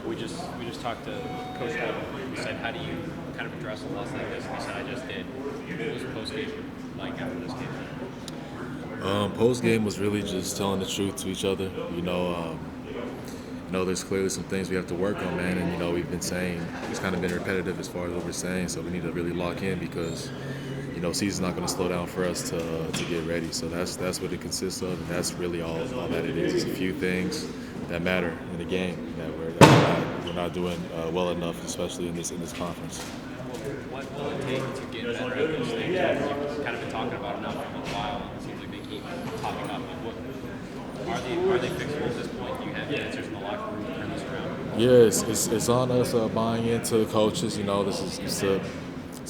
We just talked to Coach Holden. We said, how do you kind of address a loss like this? And he said, I just did. What was post game like after this game? Post game was really just telling the truth to each other. There's clearly some things we have to work on, man, and we've been saying it's kind of been repetitive as far as what we're saying. So we need to really lock in because season's not going to slow down for us to get ready. So that's what it consists of, and that's really all that it is. It's a few things that matter in the game that we're not doing well enough, especially in this conference. What will it take to get better at those things? You've kind of been talking about it now for a while. It seems like they keep popping up. Are they fixable at this point? Do you have answers in the locker room to turn this around? Yeah, it's on us buying into the coaches. This is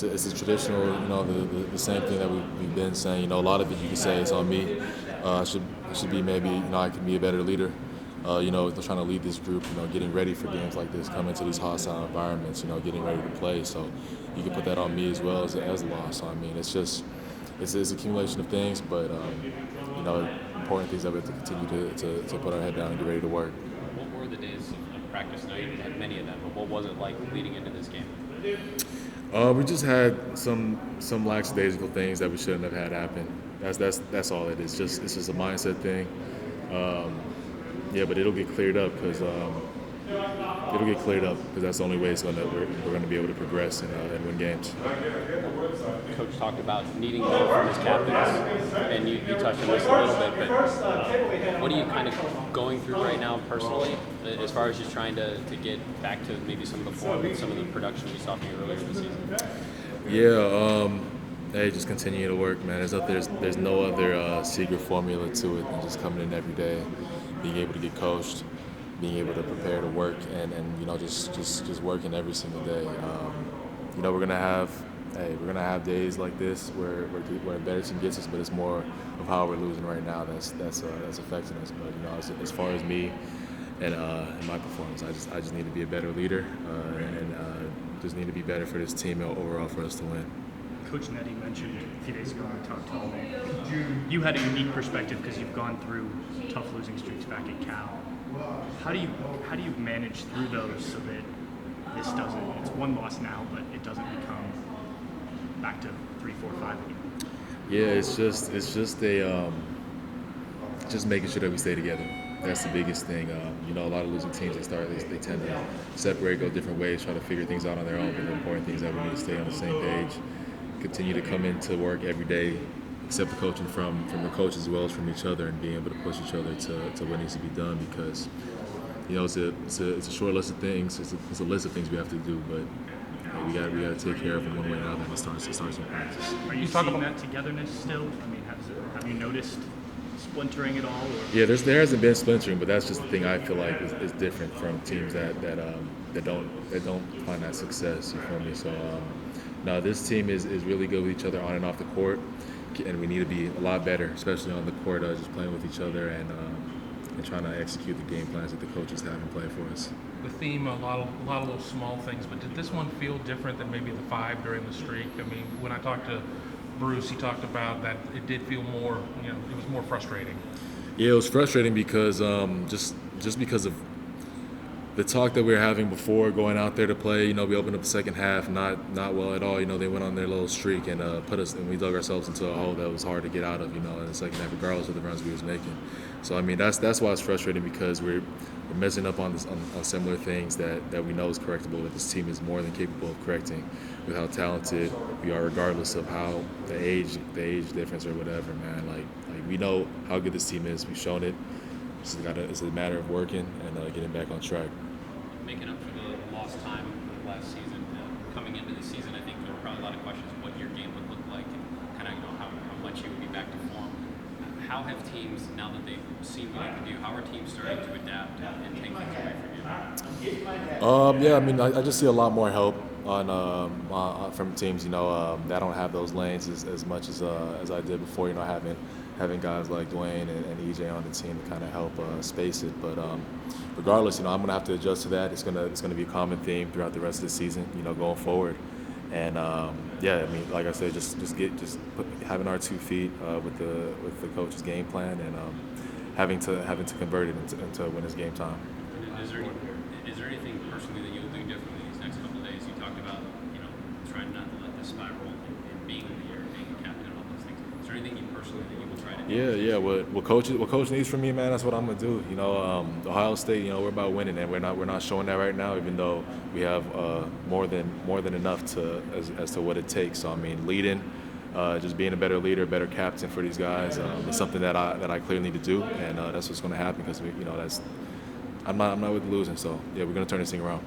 it's a traditional, the same thing that we've been saying. A lot of it you can say it's on me. I should be maybe, I can be a better leader. Trying to lead this group, getting ready for games like this, coming to these hostile environments, getting ready to play. So you can put that on me as well as the loss. So, it's an accumulation of things, but, important things that we have to continue to put our head down and get ready to work. What were the days of practice? Now you had many of them, but what was it like leading into this game? We just had some lackadaisical things that we shouldn't have had happen. That's all it is. It's just a mindset thing. But it'll get cleared up because that's the only way we're going to be able to progress and win games. Coach talked about needing more from his captains, and you touched on this a little bit, but what are you kind of going through right now personally as far as just trying to get back to maybe some of the form and some of the production we saw from you earlier this season? Hey, just continue to work, man. There's no other secret formula to it than just coming in every day, being able to get coached, being able to prepare to work, and just working every single day. We're gonna have days like this where a better team gets us, but it's more of how we're losing right now that's affecting us. But as far as me and my performance, I just need to be a better leader and just need to be better for this team overall for us to win. Coach Nettie mentioned a few days ago when we talked to him, you had a unique perspective because you've gone through tough losing streaks back at Cal. How do you manage through those so that this doesn't? It's one loss now, but it doesn't become back to 3, 4, 5 again. Yeah, it's just making sure that we stay together. That's the biggest thing. A lot of losing teams they tend to separate, go different ways, try to figure things out on their own. But the important thing is that we need to stay on the same page, continue to come into work every day, accept the coaching from the coaches as well as from each other, and being able to push each other to what needs to be done because it's a short list of things. It's a list of things we have to do, but we got to take care of them one way or another. And it starts in practice. Are you seeing that togetherness still? Have you noticed splintering at all? Or? Yeah, there hasn't been splintering, but that's just the thing I feel like is different from teams that don't find that success. You feel me? So no, this team is really good with each other on and off the court, and we need to be a lot better, especially on the court, just playing with each other and trying to execute the game plans that the coaches have in play for us. The theme, a lot of those small things, but did this one feel different than maybe the 5 during the streak? When I talked to Bruce, he talked about that it did feel more, it was more frustrating. Yeah, it was frustrating because just because of the talk that we were having before going out there to play. We opened up the second half not well at all. They went on their little streak and we dug ourselves into a hole that was hard to get out of. In the second half, regardless of the runs we was making. So that's why it's frustrating because we're messing up on similar things that we know is correctable, that this team is more than capable of correcting with how talented we are, regardless of how the age difference or whatever, man. Like we know how good this team is. We've shown it. It's a matter of working and getting back on track. Making up for the lost time last season, coming into the season, I think there were probably a lot of questions of what your game would look like and kind of how much you would be back to form. How have teams, now that they've seen what you can do, how are teams starting to adapt and take things away from you? I just see a lot more help from teams, that don't have those lanes as much as I did before, having guys like Dwayne and EJ on the team to kind of help space it. But regardless, I'm going to have to adjust to that. It's going to be a common theme throughout the rest of the season, going forward. And like I said, having our 2 feet with the coach's game plan and having to convert it into when it's game time. Is there anything personally that you'll do differently these next couple of days? You talked about, trying not to let this spiral and being a leader, being a captain, all those things. Is there anything you personally that you will try to do? Yeah. What coach needs from me, man, that's what I'm gonna do. Ohio State, we're about winning, and we're not showing that right now, even though we have more than enough as to what it takes. So I mean, leading, just being a better leader, better captain for these guys is something that I clearly need to do, and that's what's gonna happen because I'm not with losing. So yeah, we're gonna turn this thing around.